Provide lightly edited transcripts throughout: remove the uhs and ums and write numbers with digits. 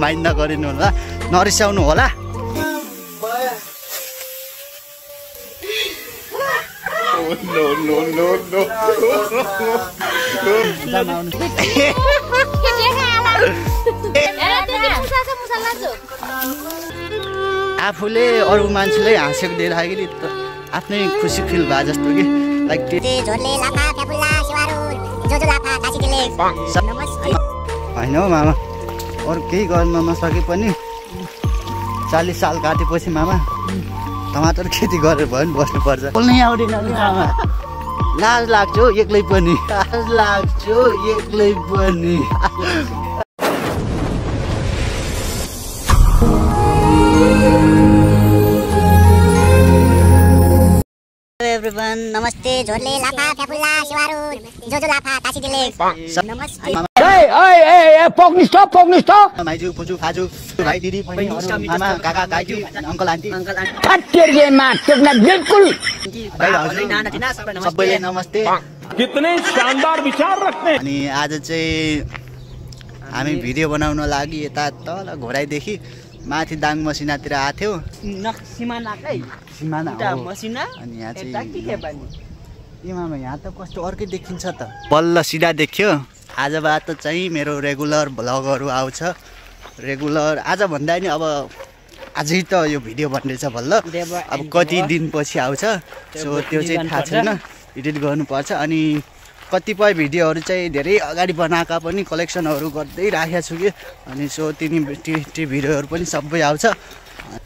Mind नगरिनु होला, नरिसाउनु होला। आफूले अरू मान्छेले हाँसेको देख्दाखेरि आफ्नै खुसी फिल भए जस्तो कि लाइक होइन हौ मामा, अरू केही गर्न नसके पनि 40 साल काटेपछि मामा टमाटर खेती गरेर भयो नि बस्नुपर्छ। बोल्नै आउँदैन नि मामा, लाज लाग्छ एक्लै पनि, लाज लाग्छ एक्लै पनि। एभ्रिवन नमस्ते झोले लाफा फ्याफुल्ला शिवारु जोजो लाफा तासी दिले नमस्ते। ए पक्निस्ट माइजू फुजू फाजू भाइ दिदी मामा काका काकी अंकल आन्टी फटेरमा टोक्न बिल्कुल सबैले नमस्ते। कितने शानदार विचार रखते हैं। अनि आज चाहिँ हामी भिडियो बनाउन लागि यता तल घोराइदेखि माथि दाङ मसिनातिर आथ्यौ। सिमाना मसिना अनि यहाँ चाहिँ मामा यहाँ त कस्तो अर्कै देखिन्छ त, बल्ल सिधा देखियो। आजबाट चाहिँ मेरो रेगुलर भ्लगहरू आउँछ। रेगुलर आज भन्दा नि अब आजै त यो भिडियो बन्दैछ बल्ल, अब कति दिनपछि आउँछ सो त्यो चाहिँ थाहा छैन, एडिट गर्नुपर्छ। अनि कतिपय भिडियोहरू चाहिँ धेरै अगाडि बनाएका पनि कलेक्सनहरू गर्दै राखेको छु कि, अनि सो ती भिडियोहरू पनि सबै आउँछ।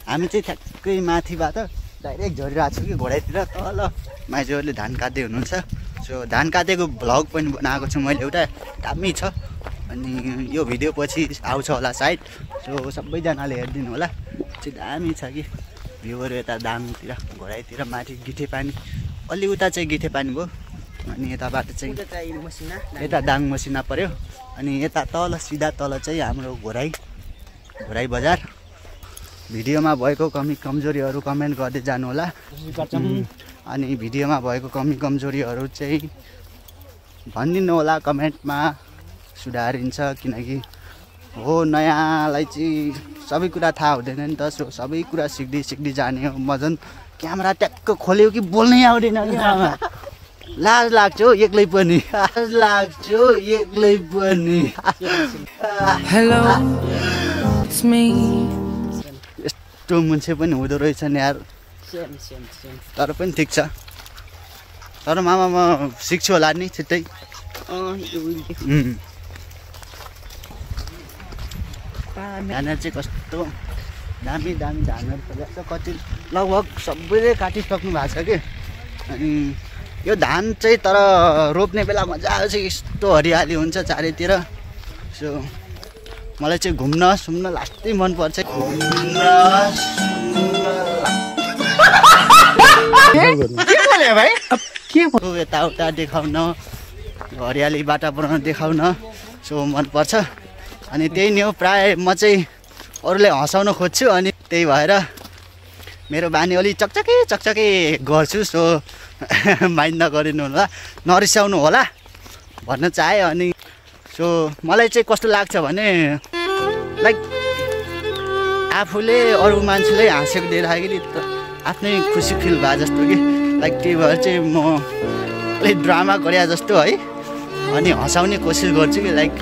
हामी चाहिँ ठ्याक्कै माथिबाट डाइरेक्ट झरिरहेको छु कि घोडाइतिर, तल माइजूहरूले धान काट्दै हुनुहुन्छ। सो धान काटेको भ्लग पनि बनाएको छु मैले एउटा, दामी छ। अनि यो भिडियो पछि आउँछ होला सायद, सो सबैजनाले हेरिदिनु होला। चाहिँ दामी छ कि भ्यूहरू यता दाङतिर घोडाइतिर माथि गिठे पानी, अलि उता चाहिँ गिठे पानी भयो। अनि यताबाट चाहिँ यता दाङ मसिना पर्यो। अनि यता तल सिधा तल चाहिँ हाम्रो घोराइ बजार। भिडियोमा भएको कमी कमजोरीहरू कमेन्ट गर्दै जानु होला। अनि भिडियोमा भएको कमी कमजोरीहरू चाहिँ भनिदिनु होला कमेन्टमा, सुधारिन्छ। किनकि हो नयाँलाई चाहिँ सबै कुरा थाहा हुँदैन नि त, सो सबै कुरा सिक्दै जाने हो। मजन क्यामेरा ट्याक्क खोल्यो कि बोल्नै आउँदैन कि मामा, लाज लाग्छ एक्लै पनि, लाज लाग्छ एक्लै पनि। Hello it's me. यस्तो मान्छे पनि हुँदो रहेछ नि यार, तर पनि ठिक छ। तर मामा म सिक्छु होला नि छिट्टै। धानहरू चाहिँ कस्तो दामी धानहरू फलेको छ। कति लगभग सबैले काटिसक्नु भएको छ कि। अनि यो धान चाहिँ तर रोप्ने बेला मजा आउँछ, यस्तो हरियाली हुन्छ चारैतिर। सो मलाई चाहिँ घुम्न सुम्न लास्टै मनपर्छ। यताउता देखाउन, हरियाली वातावरण देखाउन सो मनपर्छ। अनि त्यही नै हो, प्राय म चाहिँ अरूलाई हँसाउन खोज्छु। अनि त्यही भएर मेरो बानी अलि चकचके गर्छु। सो माइन्ड नगरिनु होला, नरिसाउनु होला भन्न चाहे। अनि सो मलाई चाहिँ कस्तो लाग्छ भने लाइक आफूले अरू मान्छेले हाँसेको देख्दाखेरि आफ्नै खुसी फिल भए जस्तो कि, लाइक त्यही भएर चाहिँ म अलिक ड्रामा गरे जस्तो है। अनि हँसाउने कोसिस गर्छु कि लाइक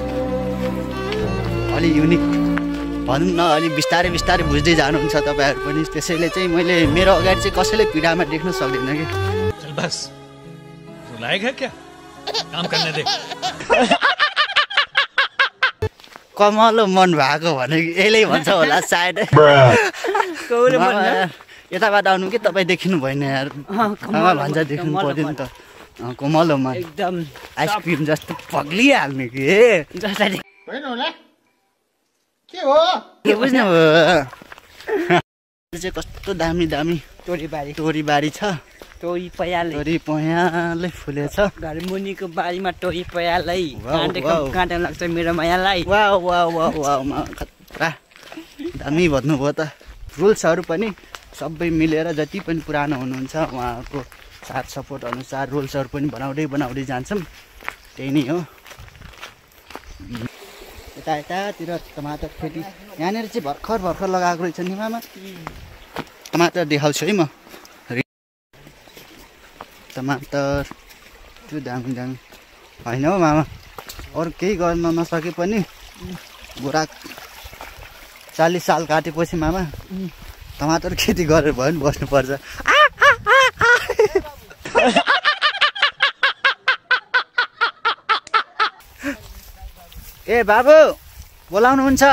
अलि युनिक भनौँ न, अलि बिस्तारै बुझ्दै जानुहुन्छ तपाईँहरू पनि। त्यसैले चाहिँ मैले मेरो अगाडि चाहिँ कसैले पीडामा देख्न सक्दिनँ कि। बस लायक है क्या काम करने दे। कमलो मन भएको भने यसले भन्छ होला सायद। यताबाट आउनु कि तपाईँ देखिनु भएन यार, भन्छ देख्नु पर्दैन नि त। कोमलो मन एकदम आइसक्रिम जस्तो पग्लिहाल्ने कि के बुझ्नु चाहिँ कस्तो दामी तोरीबारी छ। टोरी पयालै फुलेछ। घर मुनिको बारीमा टोरी पयालै काँटा लाग्छ मेरो मायालाई। खतरा दामी भन्नुभयो त। रुल्सहरू पनि सबै मिलेर जति पनि पुरानो हुनुहुन्छ उहाँहरूको साथ सपोर्ट अनुसार रुल्सहरू पनि बनाउँदै जान्छौँ। त्यही नै हो। यतातिर टमाटर खेती यहाँनिर चाहिँ भर्खर लगाएको रहेछ नि मामा टमाटर देखाउँछु है म टमाटर त्यो दामी होइन हौ मामा अरू केही गर्न नसके पनि बुढा 40 साल काटेपछि मामा टमाटर खेती गरेर भयो नि बस्नुपर्छ ए बाबु बोलाउनुहुन्छ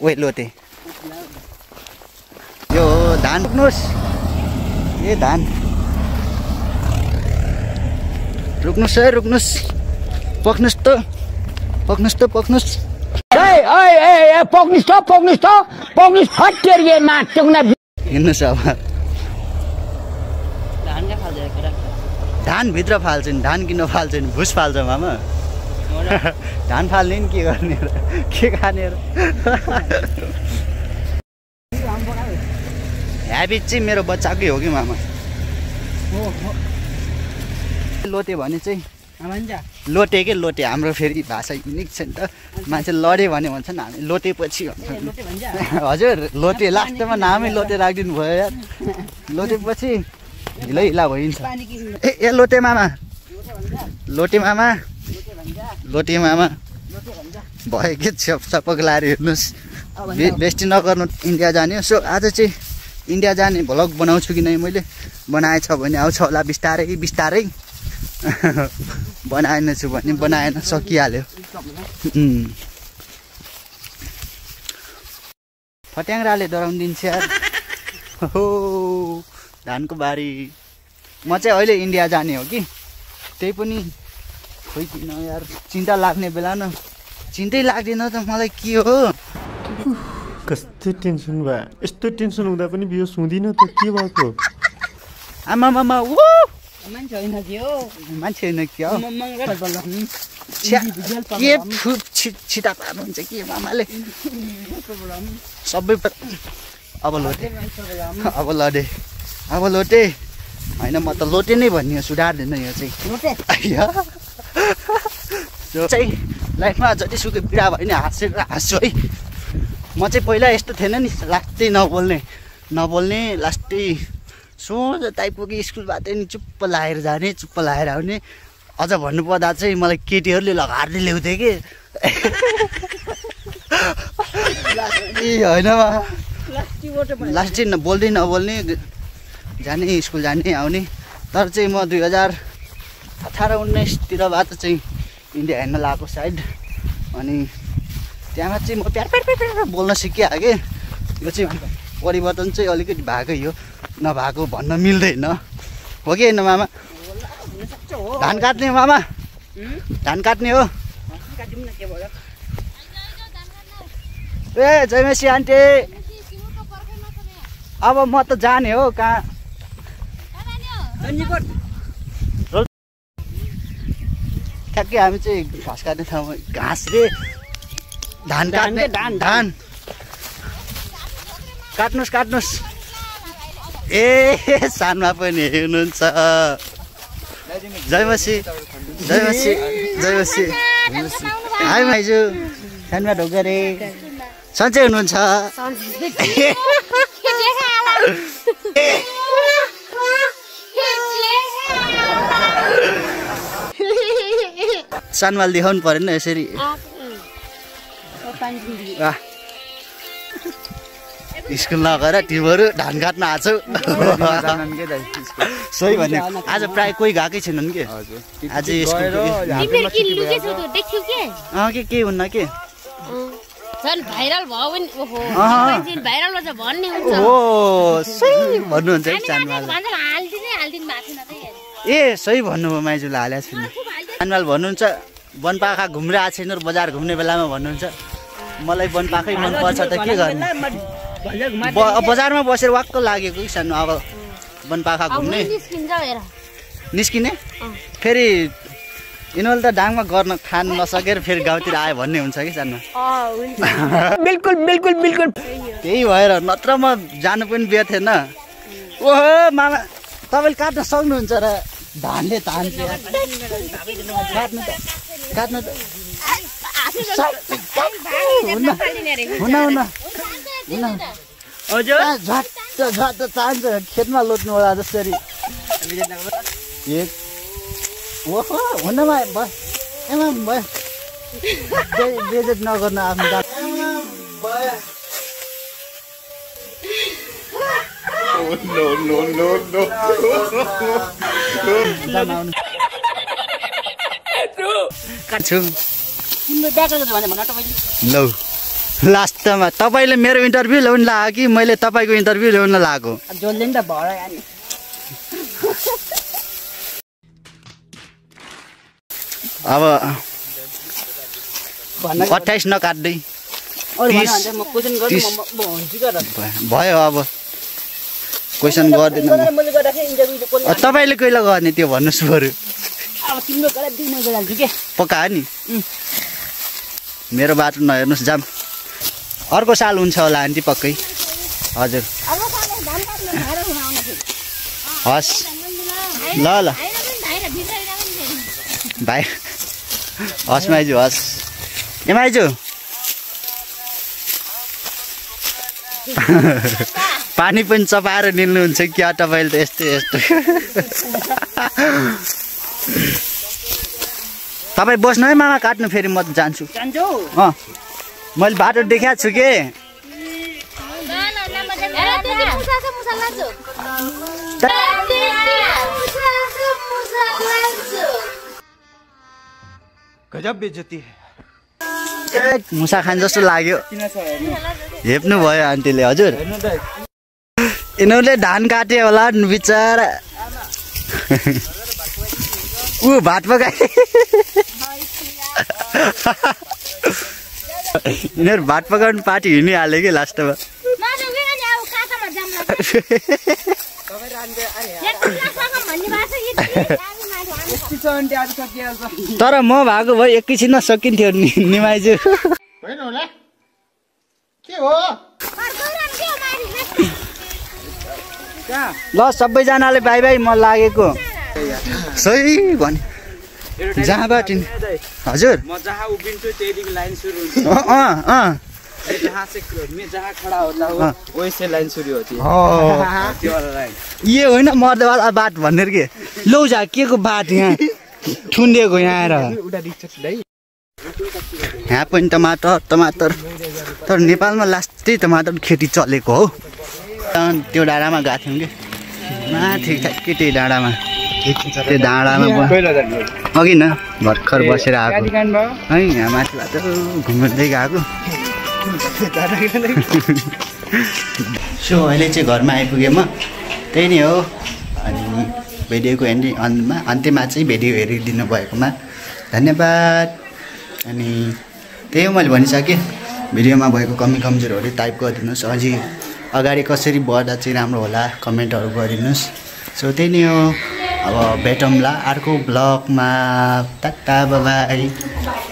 ओइ लोटे यो धान रोक्नुहोस् ए धान रोक्नुहोस् है रोक्नुहोस् पक्नुहोस् त पक्नुहोस् पक्नुहोस् हट्टेरिए माटुक्न हिँड्नुहोस् अब धान भित्र फाल्छ नि धान किन फाल्छ नि भुस फाल्छ मामा धान फाल्ने नि के गर्ने र के खाने र ह्याबिट चाहिँ मेरो बच्चाकै हो कि मामा लोटे भने चाहिँ लोटे के लोटे हाम्रो फेरि भाषा युनिक छ नि त मान्छे लडे भने भन्छन् हामी लोटेपछि हजुर लोटे लास्टमा नामै लोटे राखिदिनु भयो यार लोटेपछि हिला भइन्छ ए लोटे मामा भयो के सपक लाएर हेर्नुहोस् बेस्टी नगर्नु इन्डिया जाने सो आज चाहिँ इन्डिया जाने भ्लग बनाउँछु कि नै मैले बनाएछ भने आउँछ होला बिस्तारै बनाएन छु भने बनाएन सकिहाल्यो फट्याङ्ग्राले डराउदिन्छ यार हो धानको बारी म चाहिँ अहिले इन्डिया जाने हो कि त्यही पनि खोइ किन यार चिन्ता लाग्ने बेला न चिन्तै लाग्दैन त मलाई के हो कस्तो टेन्सन भयो यस्तो टेन्सन हुँदा पनि बियो सुँदिन त के भएको आमा मामा ओ मान्छे होइन के हो के छिटा पार्नुहुन्छ के मामाले सबै अब लोटे होइन म त लोटे नै भन्ने हो सुधार्दैन यो चाहिँ लाइफमा जतिसुकै पीडा भयो नि हाँस्छु है म चाहिँ पहिला यस्तो थिएन नि लास्टै नबोल्ने लास्टै सोझ ताइपुगी स्कुलबाट नि चुप्प लाएर जाने चुप्प लाएर आउने अझ भन्नुपर्दा चाहिँ मलाई केटीहरूले लगाएर ल्याउँथे कि होइन लास्ट चाहिँ बोल्दै नबोल्ने जाने स्कुल जाने आउने तर चाहिँ म 2018-19 चाहिँ इन्डिया हेर्न लगाएको सायद अनि त्यहाँ चाहिँ म प्यार बोल्न सिकिहालेँ यो चाहिँ परिवर्तन चाहिँ अलिकति भएकै हो नभएको भन्न मिल्दैन हो कि होइन मामा धान काट्ने मामा धान काट्ने हो ए जयमेसी आन्टी अब म त जाने हो कहाँ ठ्याक्कै हामी चाहिँ घाँस काट्ने ठाउँमा घाँस रे धान काट्ने धान काट्नुहोस् ए सानमा पनि हुनुहुन्छ जयमसी हाई भाइजू सानमा ढोगरे सन्चै हुनुहुन्छ सानमाल देखाउनु परेन यसरी स्कुल नगएर तिमीहरू धान काट्न आछौ सही भन्ने आज प्राय कोही गएकै छैनन् के आज के हुन्न के भाइरल भयो भने भाइरल भन्ने हुन्छ हो सही भन्नुहुन्छ है सानमाल ए सही भन्नुभयो माइजूले हालेको छैन सानमाल भन्नुहुन्छ वनपाखा घुम्न आएको छैन बजार घुम्ने बेलामा भन्नुहुन्छ मलाई वनपाखै मनपर्छ त के गर्ने बजारमा बसेर वाक्क लागेको कि सानो अब वनपाखा घुम्ने निस्किने फेरि यिनीहरूले त डाङमा गर्न खान नसकेर फेरि गाउँतिर आयो भन्ने हुन्छ कि सानो बिल्कुल त्यही भएर नत्र म जानु पनि बिहे थिएन ओहो मामा तपाईँले काट्न सक्नुहुन्छ र धानले तान्छ काट्नु त हुन हजुर झट्ट तान्छ खेतमा लोट्नु होला जसरी ओहो हुनमा भयो एमा भयो बेजेट नगर्नु आफ्नो काट्छु लौ लास्टमा तपाईँले मेरो इन्टरभ्यू ल्याउनु लाग्यो कि मैले तपाईँको इन्टरभ्यू ल्याउन लागेको जसले नि त भएर अब 28 नकाट्दै भयो अब क्वेसन गर्दैन तपाईँले कहिले गर्ने त्यो भन्नुहोस् बरु पक्का नि मेरो बाटो नहेर्नुहोस् जाम अर्को साल हुन्छ होला आन्टी पक्कै हजुर हस् ल ल भाइ हस् माइजू हस् ए माइजू पानी पनि चपाएर निल्नुहुन्छ क्या तपाईँले त यस्तो यस्तो तपाईँ बस्नु है मामा काट्नु फेरि म जान्छु मैले बाटो देखाएको छु के गजब बेइज्जती है मुसा खान जस्तो लाग्यो हेप्नु भयो आन्टीले हजुर यिनीहरूले धान काट्यो होला बिचरा ऊ भात पकाए यिनीहरू भात पकाउनु पार्टी हिँडिहाल्यो कि लास्टमा तर म भएको भए एकैछिनमा सकिन्थ्यो निमाइजू ल सबैजनाले बाई बाई म लागेको सही भने जहाँबाट हजुर म जहाँ उभिन्छु त्यहीदेखि लाइन सुरु हुन्छ जहाँ से मैं जहाँ खड़ा होता हूँ वही से लाइन शुरू होती है त्यो वाला लाइन ये होइन मर्देवाला बात भन्ने के लौ जा के को बात यहाँ ठुन्डिएको यहाँ आएर यहाँ पनि टमाटर तर नेपालमा लास्टै टमाटर खेती चलेको हो त्यो डाँडामा गएको थियौँ कि माथि ठ्याक्कै त्यही डाँडामा त्यो डाँडामा अघि न भर्खर बसेर आएको है यहाँ माथिबाट घुम्दै गएको सो अहिले चाहिँ घरमा आइपुगेँ म त्यही नै हो अनि भिडियोको अन्त्यमा चाहिँ भिडियो हेरिदिनु भएकोमा धन्यवाद अनि त्यही हो मैले भनिसकेँ भिडियोमा भएको कमी कमजोरहरू टाइप गरिदिनुहोस् अझै अगाडि कसरी बढ्दा चाहिँ राम्रो होला कमेन्टहरू गरिदिनुहोस् सो त्यही नै हो अब भेटौँला अर्को ब्लगमा टाटा बाइ बाइ